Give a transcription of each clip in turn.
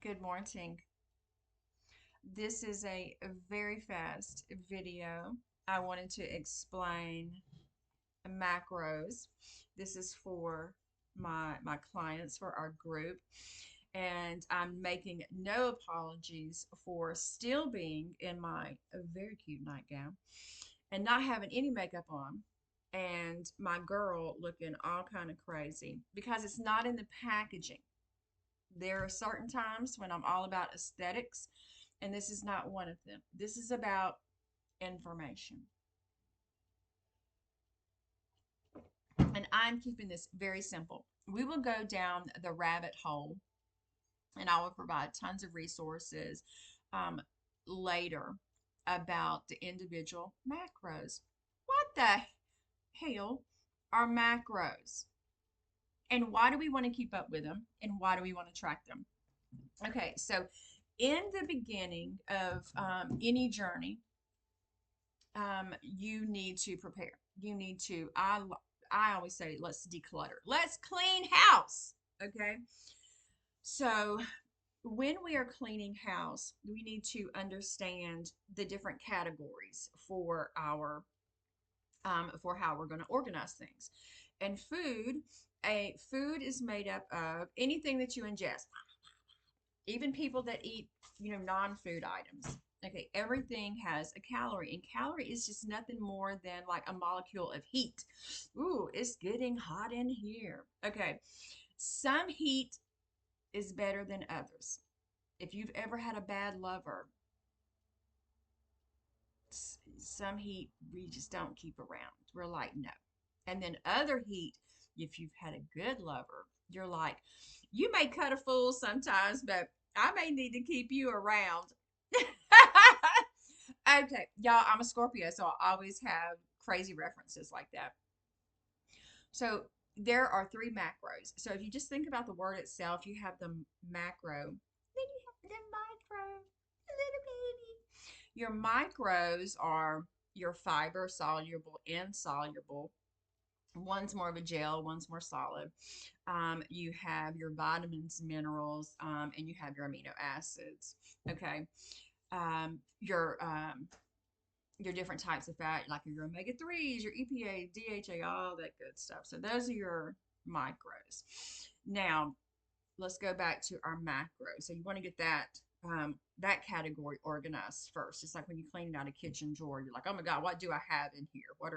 Good morning. This is a very fast video. I wanted to explain macros. This is for my clients for our group, and I'm making no apologies for still being in my very cute nightgown and not having any makeup on, and my girl looking all kind of crazy because it's not in the packaging. There are certain times when I'm all about aesthetics, and this is not one of them. This is about information. And I'm keeping this very simple. We will go down the rabbit hole, and I will provide tons of resources um, later about the individual macros. What the hell are macros? And why do we want to keep up with them? And why do we want to track them? Okay, so in the beginning of any journey, you need to prepare. You need to. I always say, let's declutter. Let's clean house. Okay. So when we are cleaning house, we need to understand the different categories for how we're going to organize things. And food is made up of anything that you ingest, even people that eat, non-food items. Okay, everything has a calorie, and calorie is just nothing more than like a molecule of heat. Ooh, it's getting hot in here. Okay, some heat is better than others. If you've ever had a bad lover, some heat we just don't keep around. We're like, no. And then other heat, if you've had a good lover, you're like, you may cut a fool sometimes, but I may need to keep you around. Okay, y'all, I'm a Scorpio, so I always have crazy references like that. So there are three macros. So if you just think about the word itself, you have the macro, then you have the micro, a little baby. Your micros are your fiber, soluble, insoluble. One's more of a gel, one's more solid. You have your vitamins, minerals, and you have your amino acids. Okay. Your different types of fat, like your omega 3s, your EPA, DHA, all that good stuff. So those are your micros. Now, let's go back to our macros. So you want to get that category organized first. It's like when you clean out a kitchen drawer, you're like, oh my God, what do I have in here? What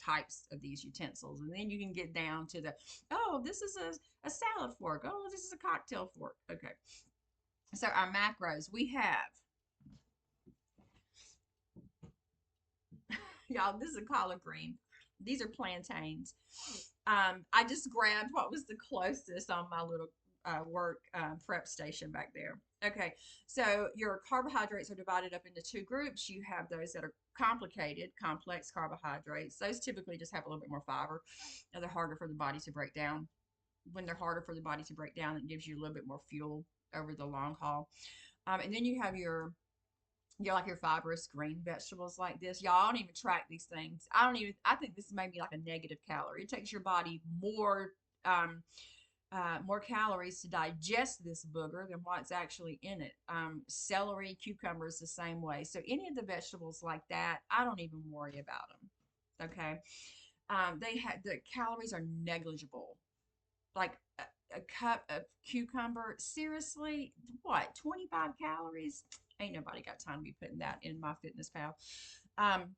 types of these utensils? And then you can get down to oh, this is a salad fork. Oh, this is a cocktail fork. Okay. So our macros, we have, y'all, this is a collard green. These are plantains. I just grabbed what was the closest on my little work prep station back there. Okay, so your carbohydrates are divided up into two groups. You have those that are complicated, complex carbohydrates. Those typically just have a little bit more fiber, and they're harder for the body to break down. When they're harder for the body to break down, it gives you a little bit more fuel over the long haul. And then you have like your fibrous green vegetables like this. Y'all, I don't even track these things. I think this is maybe like a negative calorie. It takes your body more calories to digest this booger than what's actually in it. Celery, cucumbers, the same way. So any of the vegetables like that, I don't even worry about them. Okay. The calories are negligible. Like a cup of cucumber, seriously, what, 25 calories? Ain't nobody got time to be putting that in my fitness pal. Um,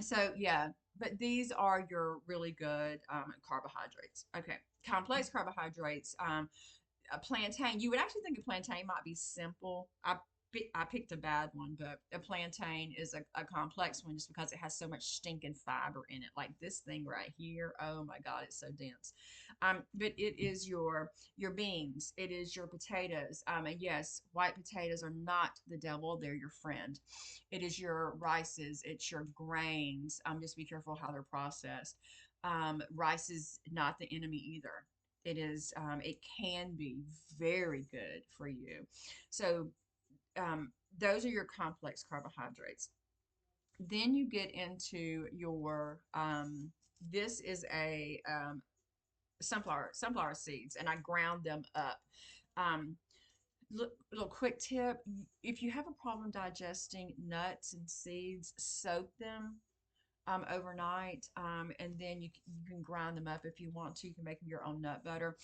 so yeah, but these are your really good carbohydrates. Okay, complex carbohydrates. A plantain. You would actually think a plantain might be simple. I picked a bad one, but a plantain is a complex one just because it has so much stinking fiber in it. Like this thing right here. Oh my God, it's so dense. But it is your beans. It is your potatoes. And yes, white potatoes are not the devil. They're your friend. It is your rices. It's your grains. Just be careful how they're processed. Rice is not the enemy either. It can be very good for you. So those are your complex carbohydrates. Then you get into this is a sunflower seeds, and I ground them up. Um, little quick tip: if you have a problem digesting nuts and seeds, soak them overnight, and then you can grind them up if you want to. You can make your own nut butter.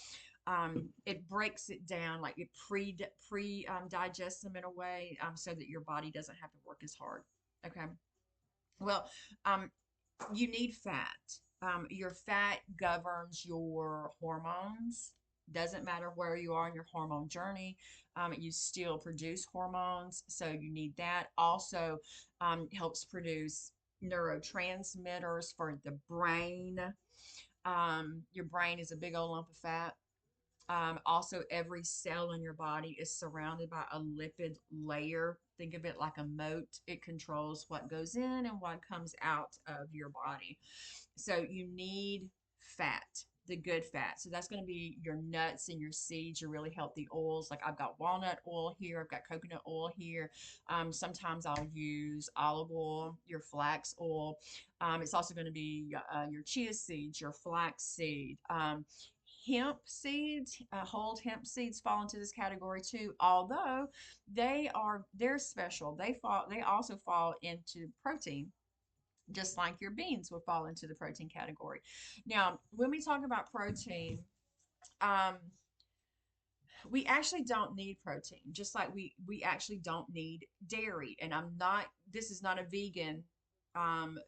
It breaks it down, like it pre digests them in a way, so that your body doesn't have to work as hard. Okay. Well, um, you need fat. Your fat governs your hormones. Doesn't matter where you are in your hormone journey, you still produce hormones, so you need that. Also, helps produce neurotransmitters for the brain. Your brain is a big old lump of fat. Also, every cell in your body is surrounded by a lipid layer. Think of it like a moat. It controls what goes in and what comes out of your body. So you need fat, the good fat. So that's going to be your nuts and your seeds, your really healthy oils. Like I've got walnut oil here, I've got coconut oil here. Sometimes I'll use olive oil, your flax oil. It's also going to be your chia seeds, your flax seed. Hemp seeds, whole hemp seeds fall into this category too. Although they're special. They also fall into protein, just like your beans would fall into the protein category. Now, when we talk about protein, um, we actually don't need protein, just like we actually don't need dairy. And I'm not. This is not a vegan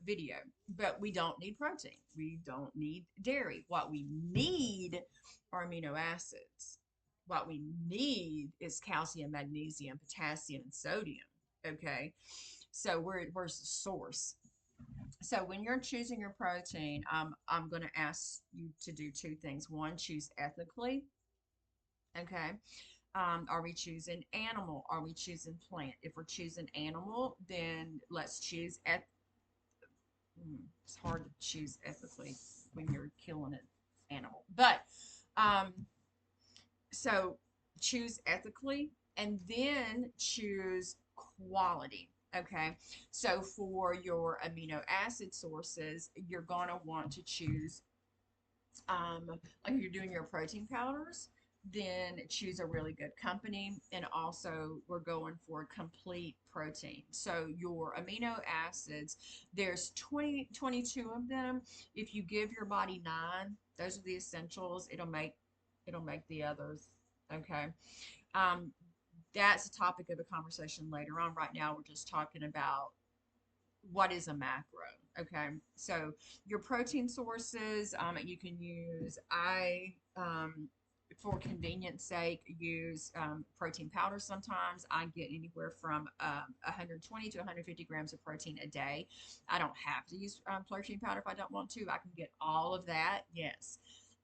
video, but we don't need protein. We don't need dairy. What we need are amino acids. What we need is calcium, magnesium, potassium, and sodium. Okay, so where's the source? So when you're choosing your protein, I'm going to ask you to do two things. One, choose ethically. Okay. Are we choosing animal? Are we choosing plant? If we're choosing animal, then let's choose it's hard to choose ethically when you're killing an animal. But um, so choose ethically and then choose quality. Okay. So for your amino acid sources, you're going to want to choose, like if you're doing your protein powders, then choose a really good company. And also, we're going for complete protein. So, your amino acids, there's 22 of them. If you give your body nine, those are the essentials. It'll make the others. Okay. Um, that's a topic of a conversation later on. Right now, we're just talking about what is a macro. Okay, so your protein sources, you can use, for convenience sake, use protein powder. Sometimes I get anywhere from 120 to 150 grams of protein a day. I don't have to use protein powder if I don't want to. I can get all of that. Yes,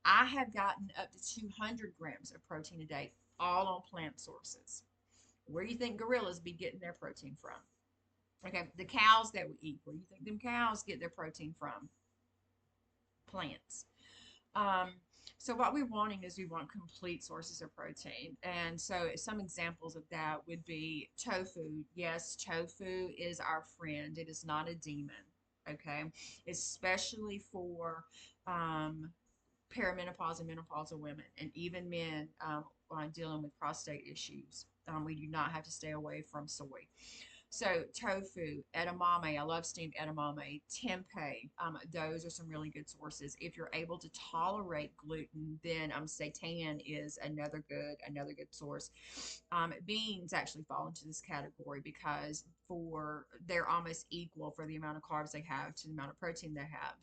I have gotten up to 200 grams of protein a day, all on plant sources. Where do you think gorillas be getting their protein from? Okay, the cows that we eat, where do you think them cows get their protein from? Plants. Um, so what we're wanting is we want complete sources of protein. And so some examples of that would be tofu. Yes, tofu is our friend. It is not a demon. Okay, especially for um, perimenopause and menopausal women, and even men dealing with prostate issues. We do not have to stay away from soy. So tofu, edamame, I love steamed edamame, tempeh. Those are some really good sources. If you're able to tolerate gluten, then seitan is another good source. Beans actually fall into this category because they're almost equal for the amount of carbs they have to the amount of protein they have.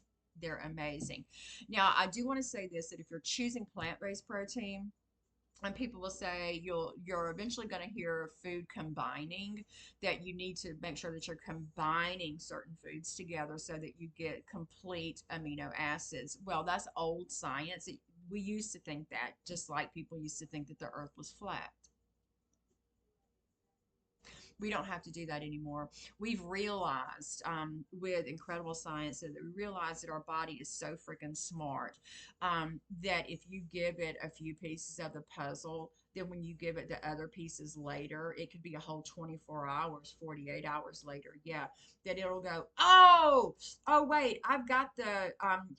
They're amazing. Now, I do want to say this, that if you're choosing plant-based protein, and people will say you're eventually going to hear food combining, that you need to make sure that you're combining certain foods together so that you get complete amino acids. Well, that's old science. We used to think that, just like people used to think that the earth was flat. We don't have to do that anymore. We've realized, with incredible science, that we realize that our body is so freaking smart, that if you give it a few pieces of the puzzle, then when you give it the other pieces later, it could be a whole 24 hours, 48 hours later. Yeah, that it'll go, oh, wait, I've got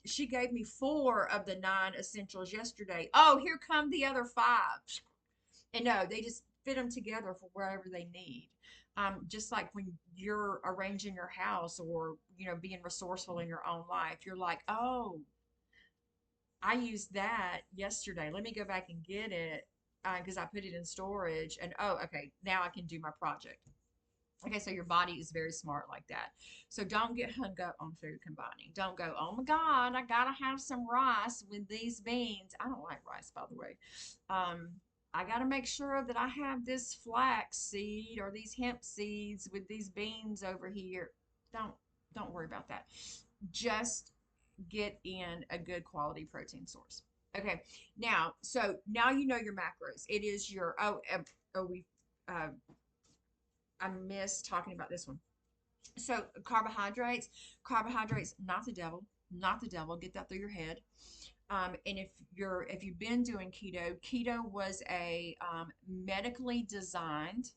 she gave me four of the nine essentials yesterday. Oh, here come the other five. And no, they just fit them together for wherever they need. Just like when you're arranging your house or, being resourceful in your own life, you're like, oh, I used that yesterday. Let me go back and get it because I put it in storage. And oh, okay, now I can do my project. Okay, so your body is very smart like that. So don't get hung up on food combining. Don't go, oh my God, I gotta have some rice with these beans. I don't like rice, by the way. Um, I gotta make sure that I have this flax seed or these hemp seeds with these beans over here. Don't don't worry about that. Just get in a good quality protein source. Okay, now you know your macros. It is your we uh, I missed talking about this one. So carbohydrates, not the devil, not the devil. Get that through your head. And if you've been doing keto was a medically designed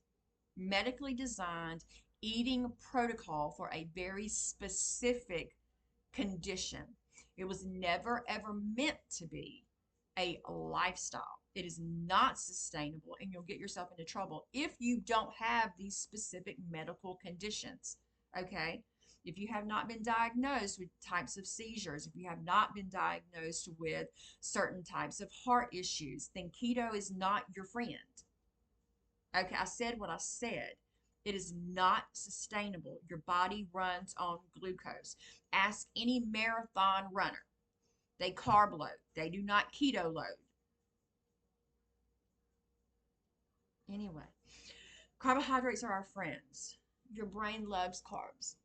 eating protocol for a very specific condition. It was never ever meant to be a lifestyle. It is not sustainable, and you'll get yourself into trouble if you don't have these specific medical conditions. Okay? If you have not been diagnosed with types of seizures, if you have not been diagnosed with certain types of heart issues, then keto is not your friend. Okay, I said what I said. It is not sustainable. Your body runs on glucose. Ask any marathon runner. They carb load. They do not keto load. Anyway, carbohydrates are our friends. Your brain loves carbs.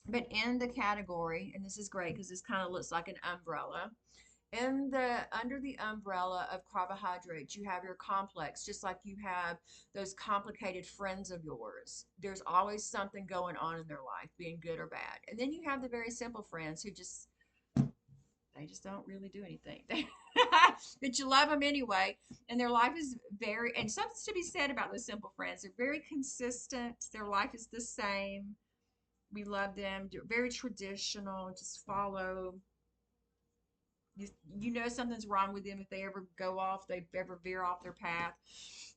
But in the category, and this is great because this kind of looks like an umbrella. In the under the umbrella of carbohydrates, you have your complex, just like you have those complicated friends of yours. There's always something going on in their life, being good or bad. And then you have the very simple friends who they just don't really do anything. But you love them anyway, and their life is and something to be said about those simple friends. They're very consistent. Their life is the same. We love them. They're very traditional. Just follow. You know something's wrong with them if they ever they ever veer off their path.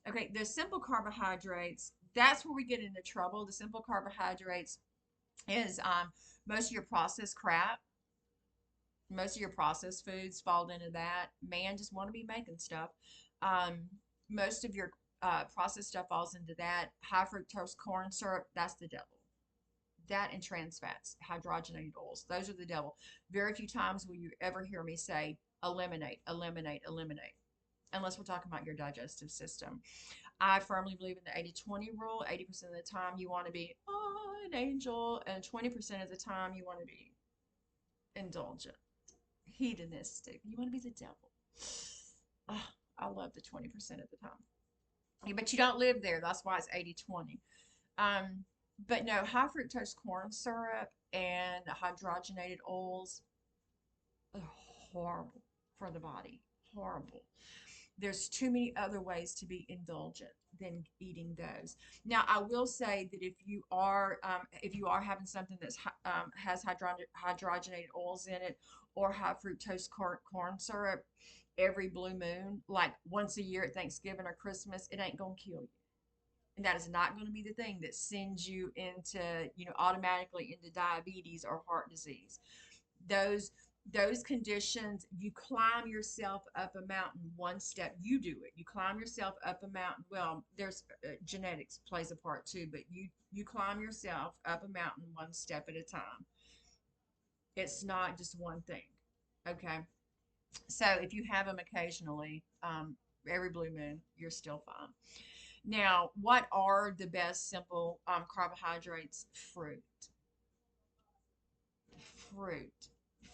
Okay, the simple carbohydrates, that's where we get into trouble. The simple carbohydrates is most of your processed crap, most of your processed foods fall into that. Man just want to be making stuff. Um, most of your processed stuff falls into that. High fructose corn syrup, that's the devil. That and trans fats, hydrogenated oils, those are the devil. Very few times will you ever hear me say eliminate, eliminate, eliminate, unless we're talking about your digestive system. I firmly believe in the 80-20 rule. 80% of the time you want to be an angel, and 20% of the time you want to be indulgent, hedonistic. You want to be the devil. Oh, I love the 20% of the time. But you don't live there. That's why it's 80-20. Um, but no, high fructose corn syrup and hydrogenated oils are horrible for the body. Horrible. There's too many other ways to be indulgent than eating those. Now, I will say that if you are having something that's has hydrogenated oils in it or high fructose corn syrup, every blue moon, like once a year at Thanksgiving or Christmas, it ain't gonna kill you. And that is not going to be the thing that sends you into, automatically into diabetes or heart disease. Those those conditions, you climb yourself up a mountain one step. You do it. You climb yourself up a mountain. Well, there's genetics plays a part too, but you climb yourself up a mountain one step at a time. It's not just one thing. Okay. So if you have them occasionally, every blue moon, you're still fine. Now, what are the best simple carbohydrates? Fruit.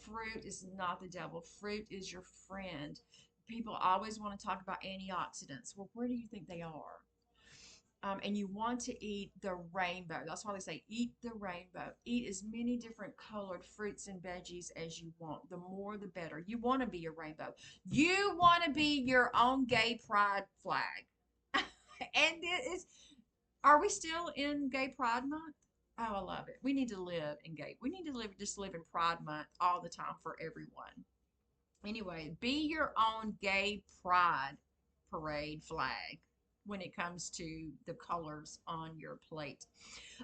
Fruit is not the devil. Fruit is your friend. People always want to talk about antioxidants. Well, where do you think they are? And you want to eat the rainbow. That's why they say eat the rainbow. Eat as many different colored fruits and veggies as you want. The more, the better. You want to be a rainbow. You want to be your own gay pride flag. And it is, are we still in Gay Pride Month? Oh, I love it. We need to live in gay. We need to live in Pride Month all the time for everyone. Anyway, be your own gay pride parade flag. when it comes to the colors on your plate.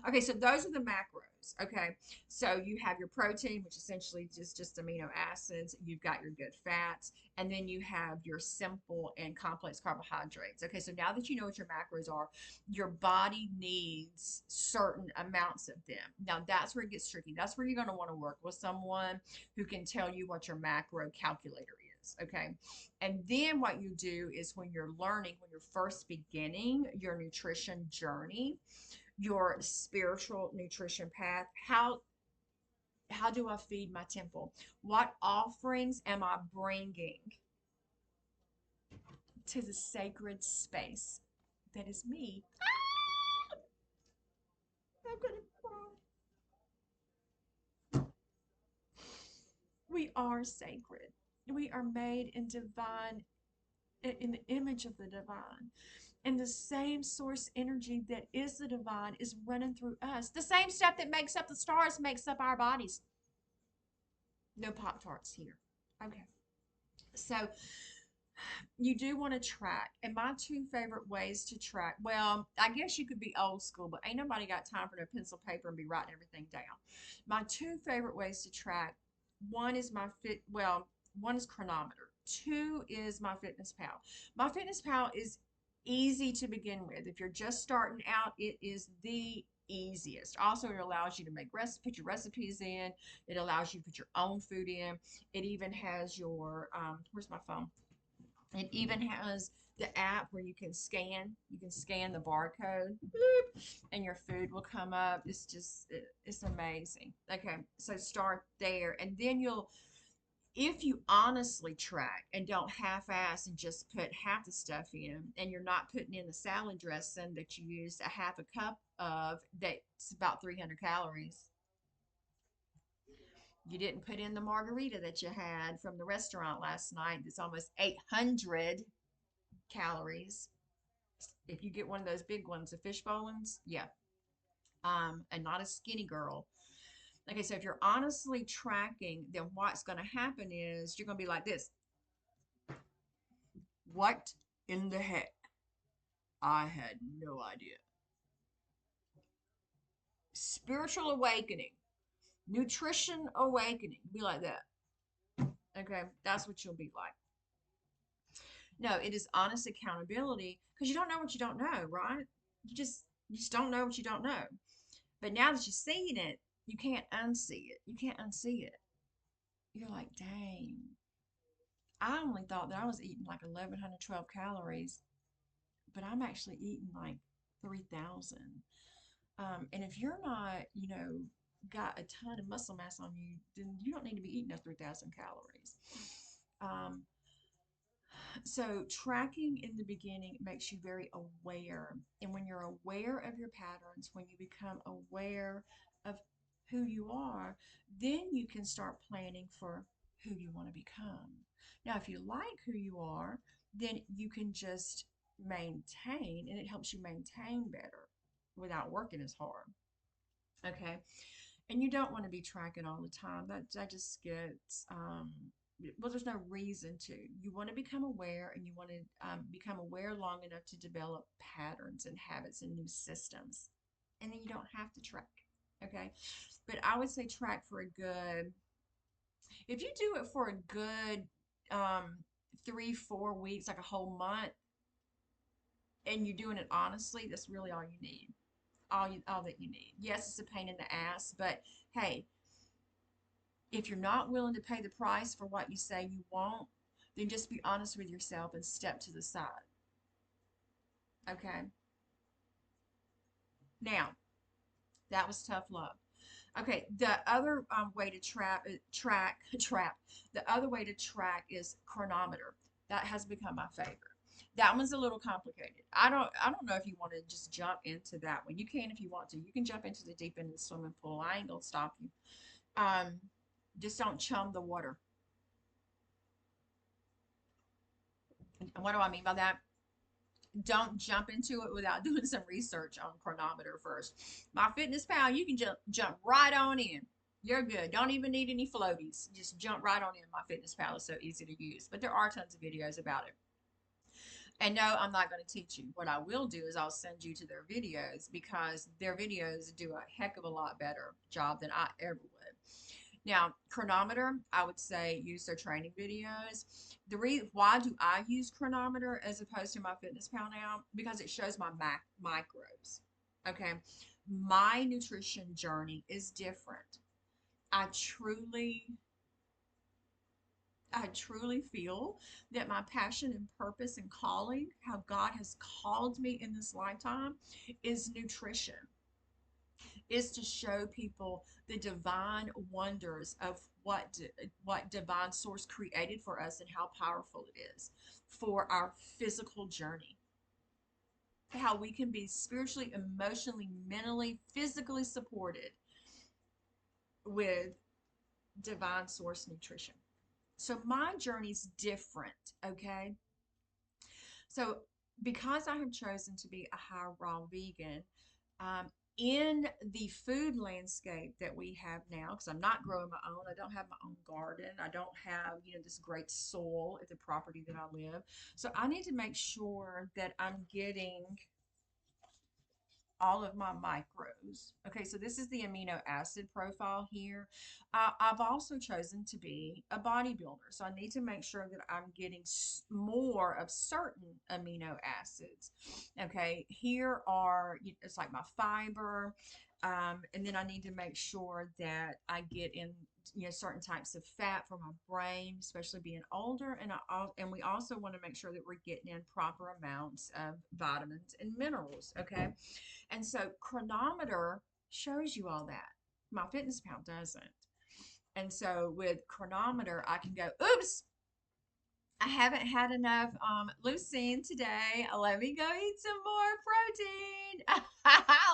Okay, so those are the macros. Okay, so you have your protein, which essentially is just amino acids. You've got your good fats, and then you have your simple and complex carbohydrates. Okay, so now that you know what your macros are, your body needs certain amounts of them. Now that's where it gets tricky. That's where you're going to want to work with someone who can tell you what your macro calculator is. Okay, and then what you do is when you're learning, when you're first beginning your nutrition journey, your spiritual nutrition path, how do I feed my temple? What offerings am I bringing to the sacred space that is me? I'm gonna cry. We are sacred. We are made in divine, in the image of the divine. And the same source energy that is the divine is running through us. The same stuff that makes up the stars makes up our bodies. No Pop Tarts here. Okay. So you do want to track. And my two favorite ways to track, well, I guess you could be old school, but ain't nobody got time for no pencil paper and be writing everything down. My two favorite ways to track, one is one is Chronometer. Two is My Fitness Pal. My Fitness Pal is easy to begin with. If you're just starting out, it is the easiest. Also, it allows you to put your recipes in. It allows you to put your own food in. It even has your where's my phone? It even has the app where you can scan the barcode, bloop, and your food will come up. It's amazing. Okay, so start there, and then if you honestly track and don't half-ass and just put half the stuff in, and you're not putting in the salad dressing that you used a half a cup of, that's about 300 calories. You didn't put in the margarita that you had from the restaurant last night that's almost 800 calories. If you get one of those big ones, the fishbowl ones, yeah. And not a skinny girl. Okay, so if you're honestly tracking, then what's going to happen is you're going to be like this. What in the heck? I had no idea. Spiritual awakening, nutrition awakening, be like that. Okay, that's what you'll be like. No, it is honest accountability because you don't know what you don't know, right? You just don't know what you don't know. But now that you've seen it, you can't unsee it. You can't unsee it. You're like, dang, I only thought that I was eating like 1,112 calories, but I'm actually eating like 3,000. And if you're not, got a ton of muscle mass on you, then you don't need to be eating those 3,000 calories. Um, so tracking in the beginning makes you very aware. And when you're aware of your patterns, when you become aware of who you are, then you can start planning for who you want to become. Now, if you like who you are, then you can just maintain, and it helps you maintain better without working as hard. Okay. And you don't want to be tracking all the time. That just gets well, there's no reason to. You want to become aware, and you want to become aware long enough to develop patterns and habits and new systems, and then you don't have to track. Okay, but I would say track for a good. If you do it for a good 3 4 weeks, like a whole month, and you're doing it honestly, that's really all you need. All that you need. Yes, it's a pain in the ass, but hey, if you're not willing to pay the price for what you say you want, then just be honest with yourself and step to the side. Okay? Now, that was tough love. Okay, the other way to trap, the other way to track is Chronometer. That has become my favorite. That one's a little complicated. I don't know if you want to just jump into that one. You can if you want to. You can jump into the deep end of the swimming pool. I ain't gonna stop you. Um, just don't chum the water. And what do I mean by that? Don't jump into it without doing some research on Chronometer first. My Fitness Pal, you can jump right on in. You're good. Don't even need any floaties. Just jump right on in. My Fitness Pal is so easy to use. But there are tons of videos about it. And no, I'm not going to teach you. What I will do is I'll send you to their videos because their videos do a heck of a lot better job than I ever would. Now, Chronometer, I would say use their training videos. The reason why do I use Chronometer as opposed to my Fitness Pal now? Because it shows my microbes. Okay, my nutrition journey is different. I truly I truly feel that my passion and purpose and calling, how God has called me in this lifetime, is nutrition, is to show people the divine wonders of what divine source created for us and how powerful it is for our physical journey. How we can be spiritually, emotionally, mentally, physically supported with divine source nutrition. So my journey's different, okay? So, because I have chosen to be a high raw vegan, um, in the food landscape that we have now, because I'm not growing my own, I don't have my own garden, I don't have, this great soil at the property that I live. So, I need to make sure that I'm getting all of my micros. Okay, so this is the amino acid profile here. I've also chosen to be a bodybuilder, so I need to make sure that I'm getting more of certain amino acids. Okay, here are, it's like my fiber, and then I need to make sure that I get in certain types of fat for my brain, especially being older, and we also want to make sure that we're getting in proper amounts of vitamins and minerals. Okay, and so Chronometer shows you all that. My Fitness Pal doesn't. And so with Chronometer, I can go, oops, I haven't had enough leucine today. Let me go eat some more protein.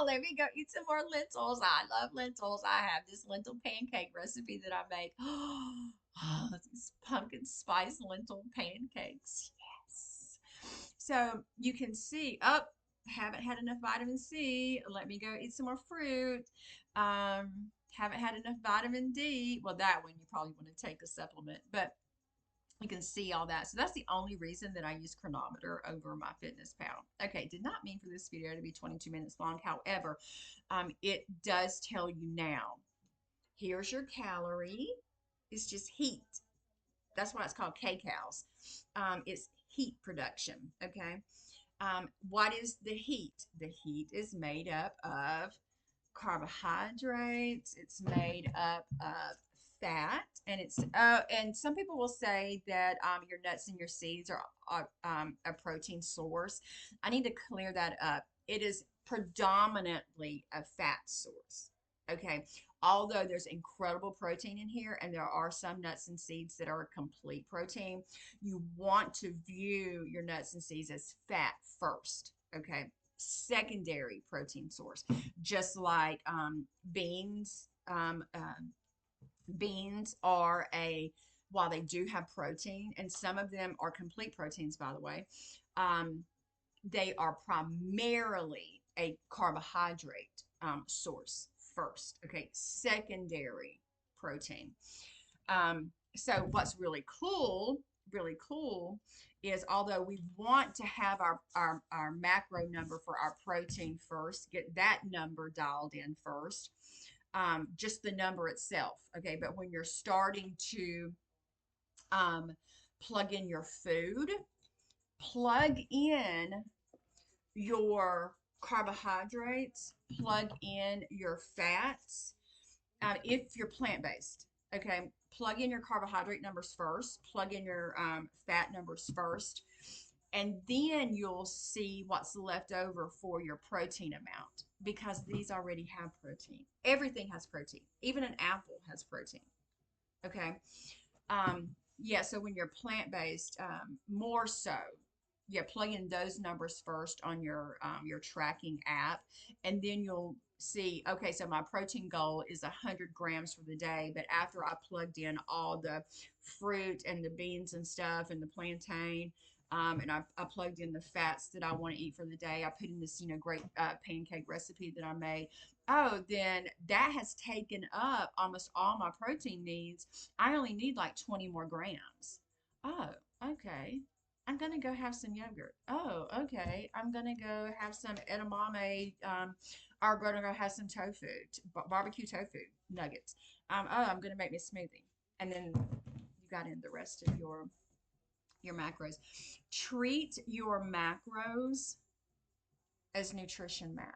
Let me go eat some more lentils. I love lentils. I have this lentil pancake recipe that I make. Oh, these pumpkin spice lentil pancakes. Yes. So you can see, oh, haven't had enough vitamin C. Let me go eat some more fruit. Haven't had enough vitamin D. Well, that one you probably want to take a supplement, but you can see all that. So that's the only reason that I use Chronometer over my Fitness Pal. Okay, did not mean for this video to be 22 minutes long. However, it does tell you now. Here's your calorie. It's just heat. That's why it's called kcals. It's heat production. Okay. What is the heat? The heat is made up of carbohydrates. It's made up of fat, and and some people will say that your nuts and your seeds are a protein source. I need to clear that up. It is predominantly a fat source. Okay, although there's incredible protein in here, and there are some nuts and seeds that are a complete protein, you want to view your nuts and seeds as fat first. Okay, secondary protein source, just like beans. Beans are while they do have protein, and some of them are complete proteins, by the way, um, they are primarily a carbohydrate source first. Okay, secondary protein. So what's really cool is although we want to have our macro number for our protein first, get that number dialed in first, just the number itself. Okay, but when you're starting to um, plug in your food, plug in your carbohydrates, plug in your fats, if you're plant based. Okay, plug in your carbohydrate numbers first, plug in your fat numbers first, and then you'll see what's left over for your protein amount because these already have protein. Everything has protein, even an apple has protein. Okay, um, yeah, so when you're plant based, more so, yeah, plug in those numbers first on your tracking app, and then you'll see. Okay, so my protein goal is 100 grams for the day, but after I plugged in all the fruit and the beans and stuff and the plantain. And I plugged in the fats that I want to eat for the day. I put in this, great pancake recipe that I made. Oh, then that has taken up almost all my protein needs. I only need like 20 more grams. Oh, okay. I'm gonna go have some yogurt. Oh, okay. I'm gonna go have some edamame. Or gonna go have some tofu, barbecue tofu nuggets. Oh, I'm gonna make me a smoothie, and then you got in the rest of your macros. Treat your macros as nutrition math.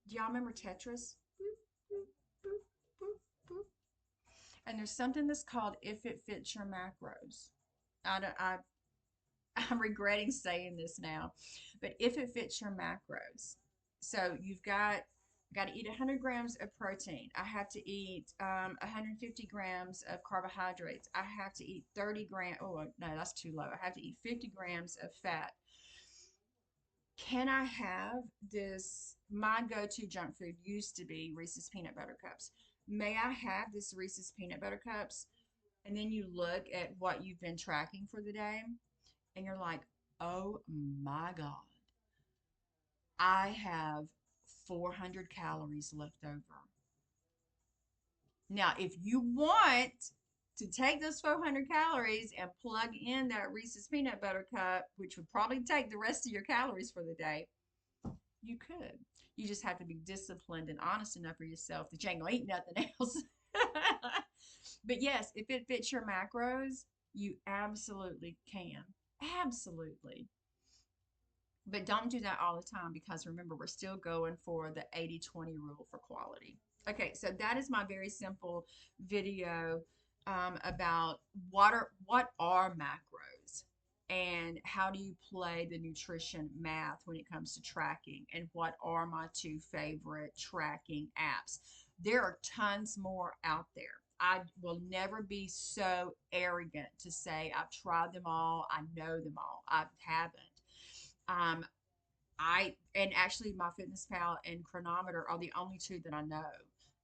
Do y'all remember Tetris? Boop, boop, boop, boop, boop. And there's something that's called if it fits your macros. I don't, I I'm regretting saying this now, but if it fits your macros, so got to eat 100 grams of protein. I have to eat 150 grams of carbohydrates. I have to eat 30 grams. Oh no, that's too low. I have to eat 50 grams of fat. Can I have this? My go-to junk food used to be Reese's peanut butter cups. May I have this Reese's peanut butter cups? And then you look at what you've been tracking for the day and you're like, oh my God, I have 400 calories left over. Now, if you want to take those 400 calories and plug in that Reese's peanut butter cup, which would probably take the rest of your calories for the day, you could. You just have to be disciplined and honest enough for yourself that you ain't gonna eat nothing else. But yes, if it fits your macros, you absolutely can. Absolutely. But don't do that all the time because remember, we're still going for the 80-20 rule for quality. Okay, so that is my very simple video about what are macros and how do you play the nutrition math when it comes to tracking and what are my two favorite tracking apps. There are tons more out there. I will never be so arrogant to say I've tried them all, I know them all. I haven't. Um, I and actually my Fitness Pal and Chronometer are the only two that I know.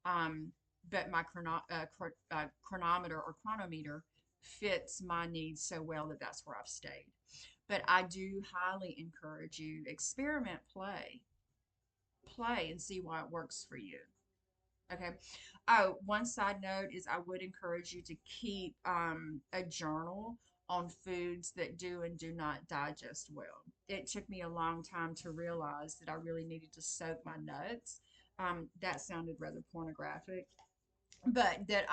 Um, but my chronometer or chronometer fits my needs so well that that's where I've stayed. But I do highly encourage you experiment, play, and see why it works for you. Okay. Oh, one side note is I would encourage you to keep a journal on foods that do and do not digest well. It took me a long time to realize that I really needed to soak my nuts. That sounded rather pornographic, but that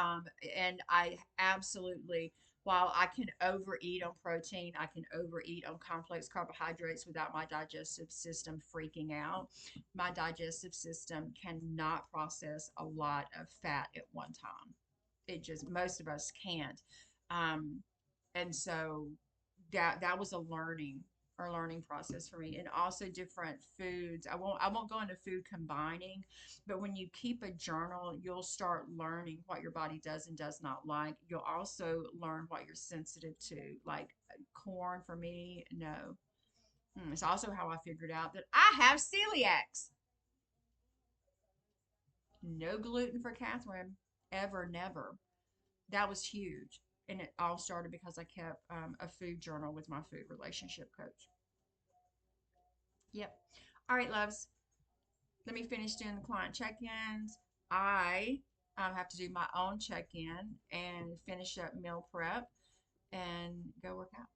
and I absolutely, while I can overeat on protein, I can overeat on complex carbohydrates without my digestive system freaking out. My digestive system cannot process a lot of fat at one time. It just, most of us can't. um and so that was a learning process for me. And also different foods, I won't go into food combining, but when you keep a journal you'll start learning what your body does and does not like. You'll also learn what you're sensitive to, like corn for me, no. It's also how I figured out that I have celiacs. No gluten for Catherine, ever, never. That was huge. And it all started because I kept a food journal with my food relationship coach. Yep. All right, loves. Let me finish doing the client check-ins. I have to do my own check-in and finish up meal prep and go work out.